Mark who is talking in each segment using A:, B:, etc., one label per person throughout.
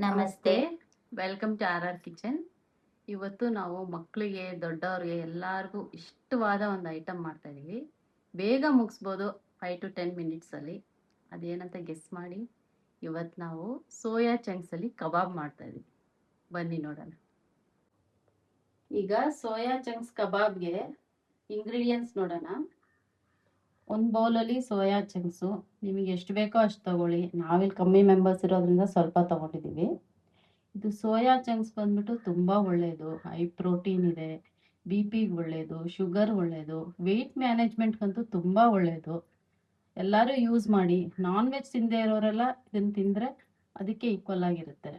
A: ನಮಸ್ತೆ, welcome to R kitchen. ಇವತ್ತು ನಾವು ಮಕ್ಕಳಿಗೆ ದೊಡ್ಡವ್ರಿಗೆ ಎಲ್ಲರಿಗೂ ಇಷ್ಟವಾದ ಒಂದು ಐಟಮ್ ಮಾಡ್ತಾ ಇದೀವಿ. ಬೇಗ ಮುಗಿಸ್ಬೋದು, 5 to 10 ಮಿನಿಟ್ಸಲ್ಲಿ. ಅದೇನಂತ ಗೆಸ್ ಮಾಡಿ. ಇವತ್ತು ನಾವು ಸೋಯಾ ಚಂಕ್ಸಲ್ಲಿ ಕಬಾಬ್ ಮಾಡ್ತಾ ಇದೀವಿ. ಬನ್ನಿ ನೋಡೋಣ. ಈಗ ಸೋಯಾ ಚಂಕ್ಸ್ ಕಬಾಬ್ಗೆ ಇಂಗ್ರೀಡಿಯೆಂಟ್ಸ್ ನೋಡೋಣ. ಒಂದು ಬೌಲಲ್ಲಿ ಸೋಯಾ ಚಂಕ್ಸು, ನಿಮಗೆ ಎಷ್ಟು ಬೇಕೋ ಅಷ್ಟು ತಗೊಳ್ಳಿ. ನಾವಿಲ್ಲಿ ಕಮ್ಮಿ ಮೆಂಬರ್ಸ್ ಇರೋದ್ರಿಂದ ಸ್ವಲ್ಪ ತಗೊಂಡಿದ್ದೀವಿ. ಇದು ಸೋಯಾ ಚಂಕ್ಸ್ ಬಂದ್ಬಿಟ್ಟು ತುಂಬ ಒಳ್ಳೆಯದು. ಹೈ ಪ್ರೋಟೀನ್ ಇದೆ, ಬಿ ಪಿಗೆ ಒಳ್ಳೆಯದು, ಶುಗರ್ ಒಳ್ಳೆಯದು, ವೆಯ್ಟ್ ಮ್ಯಾನೇಜ್ಮೆಂಟ್ಗಂತೂ ತುಂಬ ಒಳ್ಳೆಯದು. ಎಲ್ಲರೂ ಯೂಸ್ ಮಾಡಿ. ನಾನ್ ವೆಜ್ ತಿಂದೇ ಇರೋರೆಲ್ಲ ಇದನ್ನು ತಿಂದರೆ ಅದಕ್ಕೆ ಈಕ್ವಲ್ ಆಗಿರುತ್ತೆ.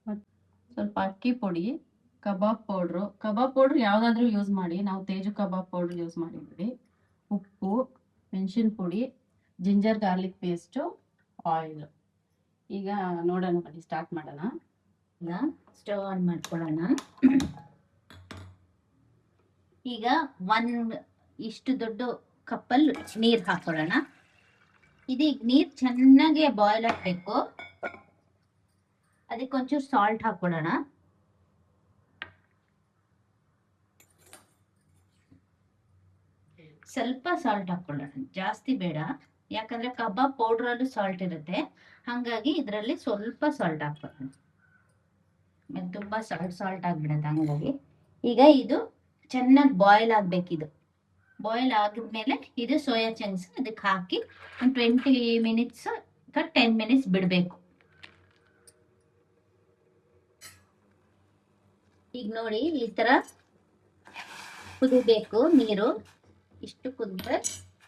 A: ಮತ್ತು ಸ್ವಲ್ಪ ಅಕ್ಕಿ ಪುಡಿ, ಕಬಾಬ್ ಪೌಡ್ರು ಯಾವುದಾದ್ರೂ ಯೂಸ್ ಮಾಡಿ. ನಾವು ತೇಜು ಕಬಾಬ್ ಪೌಡ್ರ್ ಯೂಸ್ ಮಾಡಿದ್ವಿ. ಉಪ್ಪು, ಮೆಣಸಿನ ಪುಡಿ, ಜಿಂಜರ್ ಗಾರ್ಲಿಕ್ ಪೇಸ್ಟು, ಆಯಿಲ್. ಈಗ ನೋಡೋಣ, ಬನ್ನಿ ಸ್ಟಾರ್ಟ್ ಮಾಡೋಣ.
B: ಈಗ ಸ್ಟವ್ ಆನ್ ಮಾಡ್ಕೊಳ್ಳೋಣ. ಈಗ ಇಷ್ಟು ದೊಡ್ಡ ಕಪ್ಪಲ್ಲಿ ನೀರು ಹಾಕೊಳ್ಳೋಣ. ಇದೀಗ ನೀರು ಚೆನ್ನಾಗಿ ಬಾಯ್ಲ್ ಆಗಬೇಕು. ಅದಕ್ಕೆ ಒಂಚೂರು ಸಾಲ್ಟ್ ಹಾಕೊಳ್ಳೋಣ. ಸ್ವಲ್ಪ ಸಾಲ್ಟ್ ಹಾಕೊಳ್ಳೋಣ, ಜಾಸ್ತಿ ಬೇಡ. ಯಾಕಂದ್ರೆ ಕಬಾಬ್ ಪೌಡ್ರಲ್ಲೂ ಸಾಲ್ಟ್ ಇರುತ್ತೆ, ಹಾಗಾಗಿ ಇದರಲ್ಲಿ ಸ್ವಲ್ಪ ಸಾಲ್ಟ್ ಹಾಕೊಳ್ಳೋಣ. ತುಂಬಾ ಸಾಲ್ಟ್ ಆಗ್ಬಿಡತ್ತೆ ಹಂಗಾಗಿ. ಈಗ ಇದು ಚೆನ್ನಾಗಿ ಬಾಯ್ಲ್ ಆಗ್ಬೇಕಿದು. ಬಾಯ್ಲ್ ಆಗಿದ್ಮೇಲೆ ಇದು ಸೋಯಾ ಚಂಕ್ಸ್ ಅದಕ್ಕೆ ಹಾಕಿ ಒಂದು 20 ಮಿನಿಟ್ಸ್ 10 ಮಿನಿಟ್ಸ್ ಬಿಡಬೇಕು. ಈಗ ನೋಡಿ, ಈ ತರ ಕುದಿಬೇಕು ನೀರು. ಇಷ್ಟು ಕುದ್ರೆ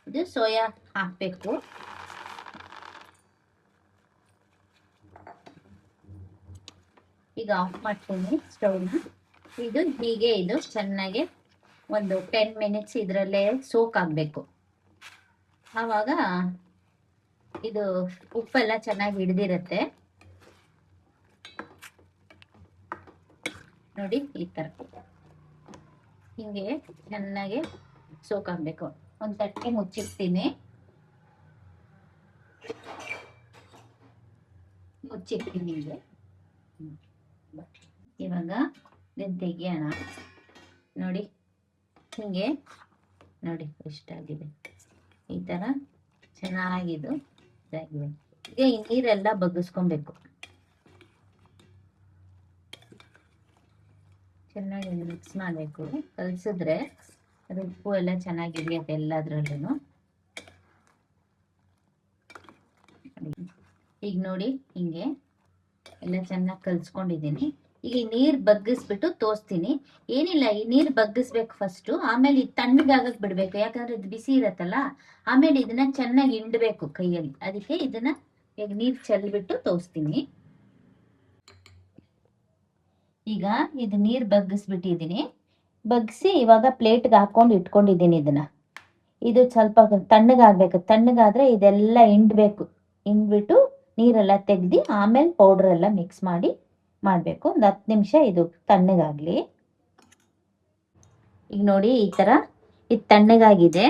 B: ಇದು ಸೋಯಾ ಹಾಕ್ಬೇಕು. ಈಗ ಆಫ್ ಮಾಡ್ತೀನಿ ಸ್ಟವ್ನ. ಇದು ಚೆನ್ನಾಗಿ ಒಂದು 10 ಮಿನಿಟ್ಸ್ ಇದರಲ್ಲೇ ಸೋಕ್ ಆಗಬೇಕು. ಆವಾಗ ಇದು ಉಪ್ಪೆಲ್ಲ ಚೆನ್ನಾಗಿ ಹಿಡ್ದಿರತ್ತೆ. ನೋಡಿ, ಈ ತರ ಹಿಂಗೆ ಚೆನ್ನಾಗಿ ಸೋಕ್ ಆಗ್ಬೇಕು. ಒಂದು ತಟ್ಟೆ ಮುಚ್ಚಿಡ್ತೀನಿ. ಹಿಂಗೆ ಇವಾಗ ಇದನ್ನ ತೆಗಿಯೋಣ. ನೋಡಿ, ಹಿಂಗೆ ನೋಡಿ ಎಷ್ಟಾಗಿದೆ. ಈ ತರ ಚೆನ್ನಾಗಿದು ಇದಾಗಿದೆ. ಈಗ ಈ ನೀರೆಲ್ಲ ಬಗ್ಗಿಸ್ಕೊಬೇಕು. ಚೆನ್ನಾಗಿ ಮಿಕ್ಸ್ ಮಾಡಬೇಕು. ಕಲಸಿದ್ರೆ ಅದು ಉಪ್ಪು ಎಲ್ಲ ಚೆನ್ನಾಗಿ ಹಿಡಿಯುತ್ತೆ ಎಲ್ಲದ್ರಲ್ಲೂ. ಈಗ ನೋಡಿ, ಹಿಂಗೆ ಎಲ್ಲ ಚೆನ್ನಾಗಿ ಕಲ್ಸ್ಕೊಂಡಿದ್ದೀನಿ. ಈಗ ಈ ನೀರ್ ಬಗ್ಗಿಸ್ಬಿಟ್ಟು ತೋರಿಸ್ತೀನಿ. ಏನಿಲ್ಲ, ಈ ನೀರ್ ಬಗ್ಗಿಸ್ಬೇಕು ಫಸ್ಟು, ಆಮೇಲೆ ಇದು ತಣ್ಣಗಾಗಕ್ ಬಿಡ್ಬೇಕು. ಯಾಕಂದ್ರೆ ಇದು ಬಿಸಿ ಇರತ್ತಲ್ಲ, ಆಮೇಲೆ ಇದನ್ನ ಚೆನ್ನಾಗಿ ಹಿಂಡ್ಬೇಕು ಕೈಯಲ್ಲಿ. ಅದಕ್ಕೆ ಇದನ್ನ ಈಗ ನೀರ್ ಚೆಲ್ಬಿಟ್ಟು ತೋರಿಸ್ತೀನಿ. ಈಗ ಇದು ನೀರ್ ಬಗ್ಗಿಸ್ಬಿಟ್ಟಿದ್ದೀನಿ. ಬಗ್ಗಿಸಿ ಇವಾಗ ಪ್ಲೇಟ್ಗೆ ಹಾಕೊಂಡು ಇಟ್ಕೊಂಡಿದ್ದೀನಿ ಇದನ್ನ. ಇದು ಸ್ವಲ್ಪ ತಣ್ಣಗಾಗ್ಬೇಕು. ತಣ್ಣಗಾದ್ರೆ ಇದೆಲ್ಲ ಹಿಂಡ್ಬೇಕು. ಹಿಂಡ್ಬಿಟ್ಟು ನೀರೆಲ್ಲ ತೆಗ್ದು ಆಮೇಲೆ ಪೌಡರ್ ಎಲ್ಲ ಮಿಕ್ಸ್ ಮಾಡಿ ಮಾಡಬೇಕು. ಒಂದು 10 ನಿಮಿಷ ಇದು ತಣ್ಣಗಾಗ್ಲಿ. ಈಗ ನೋಡಿ, ಈ ತರ ಇದು ತಣ್ಣಗಾಗಿದೆ.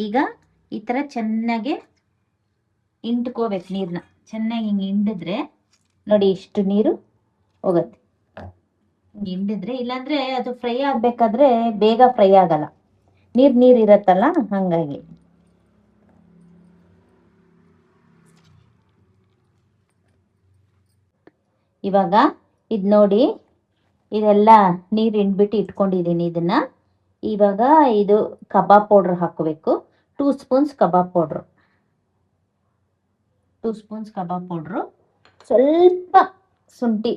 B: ಈಗ ಈ ತರ ಚೆನ್ನಾಗಿ ಹಿಂಡ್ಕೋಬೇಕು ನೀರ್ನ. ಚೆನ್ನಾಗಿ ಹಿಂಗೆ ಹಿಂಡಿದ್ರೆ ನೋಡಿ, ಇಷ್ಟು ನೀರು ಹೋಗುತ್ತೆ. ಹಿಂಡಿದ್ರೆ, ಇಲ್ಲಾಂದ್ರೆ ಅದು ಫ್ರೈ ಆಗ್ಬೇಕಾದ್ರೆ ಬೇಗ ಫ್ರೈ ಆಗಲ್ಲ, ನೀರ್ ಇರತ್ತಲ್ಲ, ಹಂಗಾಗಿ. ಇವಾಗ ಇದು ನೋಡಿ, ಇದೆಲ್ಲ ನೀರು ಹಿಂಡ್ಬಿಟ್ಟು ಇಟ್ಕೊಂಡಿದ್ದೀನಿ. ಇದನ್ನ ಇವಾಗ ಇದು ಕಬಾಬ್ ಪೌಡ್ರ್ ಹಾಕೋಬೇಕು. 2 ಸ್ಪೂನ್ಸ್ ಕಬಾಬ್ ಪೌಡ್ರು. 2 ಸ್ಪೂನ್ಸ್ ಕಬಾಬ್ ಪೌಡ್ರು, ಸ್ವಲ್ಪ ಶುಂಠಿ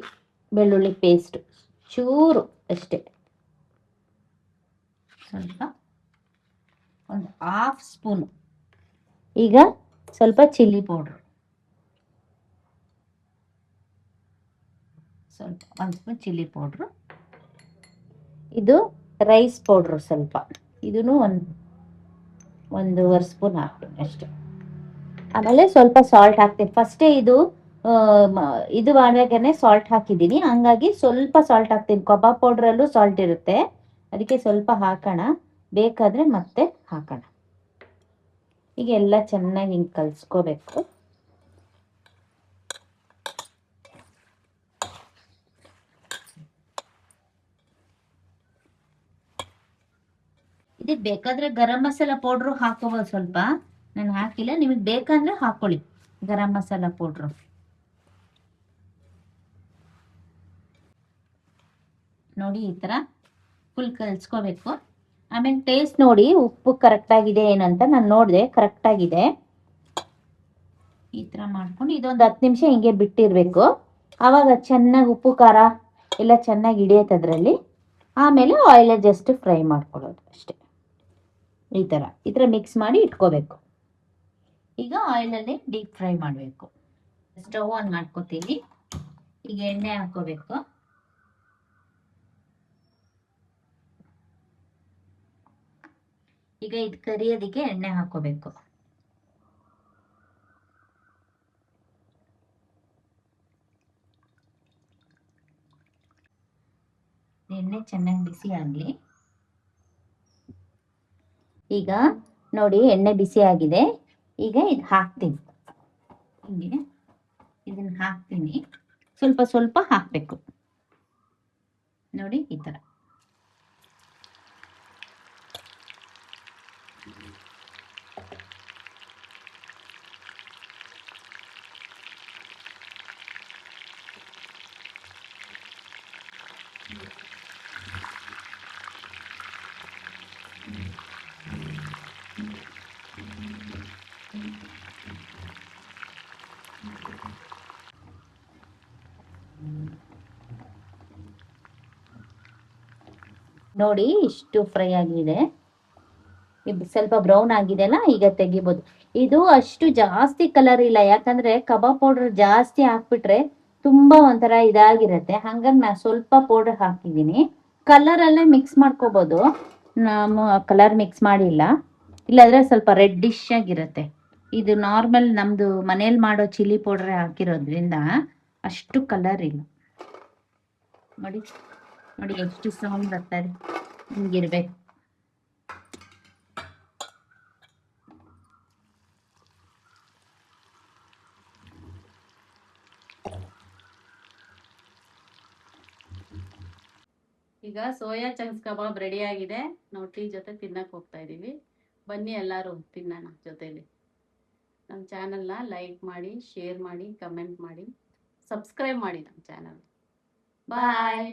B: ಬೆಳ್ಳುಳ್ಳಿ ಪೇಸ್ಟ್ ಚೂರು ಅಷ್ಟೇ, ಸ್ವಲ್ಪ ಒಂದು 1/2 ಸ್ಪೂನು. ಈಗ ಸ್ವಲ್ಪ ಚಿಲ್ಲಿ ಪೌಡ್ರು, ಸ್ವಲ್ಪ 1 ಸ್ಪೂನ್ ಚಿಲ್ಲಿ ಪೌಡ್ರು. ಇದು ರೈಸ್ ಪೌಡ್ರು ಸ್ವಲ್ಪ, ಇದನ್ನು ಒಂದೂವರೆ ಸ್ಪೂನ್ ಹಾಕ್ತೀನಿ ಅಷ್ಟೇ. ಆಮೇಲೆ ಸ್ವಲ್ಪ ಸಾಲ್ಟ್ ಹಾಕ್ತೀನಿ. ಫಸ್ಟೇ ಇದು ಮಾಡುವಾಗನೇ ಸಾಲ್ಟ್ ಹಾಕಿದ್ದೀನಿ, ಹಂಗಾಗಿ ಸ್ವಲ್ಪ ಸಾಲ್ಟ್ ಹಾಕ್ತೀನಿ. ಕಬಾಬ್ ಪೌಡ್ರಲ್ಲೂ ಸಾಲ್ಟ್ ಇರುತ್ತೆ, ಅದಕ್ಕೆ ಸ್ವಲ್ಪ ಹಾಕೋಣ, ಬೇಕಾದರೆ ಮತ್ತೆ ಹಾಕೋಣ. ಈಗ ಎಲ್ಲ ಚೆನ್ನಾಗಿ ಹಿಂಗೆ ಕಲಿಸ್ಕೋಬೇಕು. ಇದಕ್ಕೆ ಬೇಕಾದ್ರೆ ಗರಂ ಮಸಾಲ ಪೌಡ್ರು ಹಾಕೋಬೋದು ಸ್ವಲ್ಪ. ನಾನು ಹಾಕಿಲ್ಲ, ನಿಮಗೆ ಬೇಕಂದ್ರೆ ಹಾಕೊಳ್ಳಿ ಗರಂ ಮಸಾಲ ಪೌಡ್ರು. ನೋಡಿ ಈ ಥರ ಫುಲ್ ಕಲಿಸ್ಕೋಬೇಕು. ಆಮೇಲೆ ಟೇಸ್ಟ್ ನೋಡಿ ಉಪ್ಪು ಕರೆಕ್ಟಾಗಿದೆ ಏನಂತ. ನಾನು ನೋಡಿದೆ ಕರೆಕ್ಟಾಗಿದೆ. ಈ ಥರ ಮಾಡ್ಕೊಂಡು ಇದೊಂದು 10 ನಿಮಿಷ ಹಿಂಗೆ ಬಿಟ್ಟಿರಬೇಕು. ಆವಾಗ ಚೆನ್ನಾಗಿ ಉಪ್ಪು ಖಾರ ಎಲ್ಲ ಚೆನ್ನಾಗಿ ಹಿಡಿಯುತ್ತೆ ಅದರಲ್ಲಿ. ಆಮೇಲೆ ಆಯಿಲ್ ಜಸ್ಟ್ ಫ್ರೈ ಮಾಡ್ಕೊಳ್ಳೋದು ಅಷ್ಟೇ. ಈ ಥರ ಮಿಕ್ಸ್ ಮಾಡಿ ಇಟ್ಕೋಬೇಕು. ಈಗ ಆಯಿಲಲ್ಲಿ ಡೀಪ್ ಫ್ರೈ ಮಾಡಬೇಕು. ಸ್ಟವ್ ಆನ್ ಮಾಡ್ಕೋತೀವಿ. ಈಗ ಎಣ್ಣೆ ಹಾಕೋಬೇಕು. ಈಗ ಇದು ಕರಿಯೋದಕ್ಕೆ ಎಣ್ಣೆ ಹಾಕೋಬೇಕು. ಎಣ್ಣೆ ಚೆನ್ನಾಗಿ ಬಿಸಿ ಆಗಲಿ. ಈಗ ನೋಡಿ ಎಣ್ಣೆ ಬಿಸಿ ಆಗಿದೆ. ಈಗ ಇದು ಹಾಕ್ತೀನಿ. ಹಿಂಗೆ ಇದನ್ನ ಹಾಕ್ತೀನಿ. ಸ್ವಲ್ಪ ಸ್ವಲ್ಪ ಹಾಕಬೇಕು ನೋಡಿ ಈ ಥರ. ನೋಡಿ ಇಷ್ಟು ಫ್ರೈ ಆಗಿದೆ. ಇದು ಸ್ವಲ್ಪ ಬ್ರೌನ್ ಆಗಿದೆ ಅಲ್ಲ, ಈಗ ತೆಗಿಬೋದು. ಇದು ಅಷ್ಟು ಜಾಸ್ತಿ ಕಲರ್ ಇಲ್ಲ, ಯಾಕಂದ್ರೆ ಕಬಾಬ್ ಪೌಡರ್ ಜಾಸ್ತಿ ಹಾಕ್ಬಿಟ್ರೆ ತುಂಬಾ ಒಂಥರ ಇದಾಗಿರತ್ತೆ. ಹಂಗಾಗಿ ನಾನು ಸ್ವಲ್ಪ ಪೌಡರ್ ಹಾಕಿದ್ದೀನಿ. ಕಲರ್ ಅಲ್ಲೇ ಮಿಕ್ಸ್ ಮಾಡ್ಕೋಬಹುದು. ನಾನು ಕಲರ್ ಮಿಕ್ಸ್ ಮಾಡಿಲ್ಲ, ಇಲ್ಲಾಂದ್ರೆ ಸ್ವಲ್ಪ ರೆಡ್ಡಿಶ್ ಆಗಿರುತ್ತೆ. ಇದು ನಾರ್ಮಲ್ ನಮ್ದು ಮನೇಲಿ ಮಾಡೋ ಚಿಲ್ಲಿ ಪೌಡರ್ ಹಾಕಿರೋದ್ರಿಂದ ಅಷ್ಟು ಕಲರ್ ಇಲ್ಲ. ನೋಡಿ ನೋಡಿ ಎಷ್ಟು ಸೌಂಡ್ ಬರ್ತಾರೆ. ಹಿಂಗಿರ್ಬೇಕು.
A: ಈಗ ಸೋಯಾ ಚಂಕ್ಸ್ ಕಬಾಬ್ ರೆಡಿ ಆಗಿದೆ. ನಾವು ಟೀ ಜೊತೆ ತಿನ್ನಕ್ಕೆ ಹೋಗ್ತಾ ಇದ್ದೀವಿ. ಬನ್ನಿ ಎಲ್ಲರೂ ತಿನ್ನೋಣ ಜೊತೆಲಿ. ನಮ್ಮ ಚಾನಲ್ನ ಲೈಕ್ ಮಾಡಿ, ಶೇರ್ ಮಾಡಿ, ಕಮೆಂಟ್ ಮಾಡಿ, ಸಬ್ಸ್ಕ್ರೈಬ್ ಮಾಡಿ ನಮ್ಮ ಚಾನಲ್. ಬಾಯ್.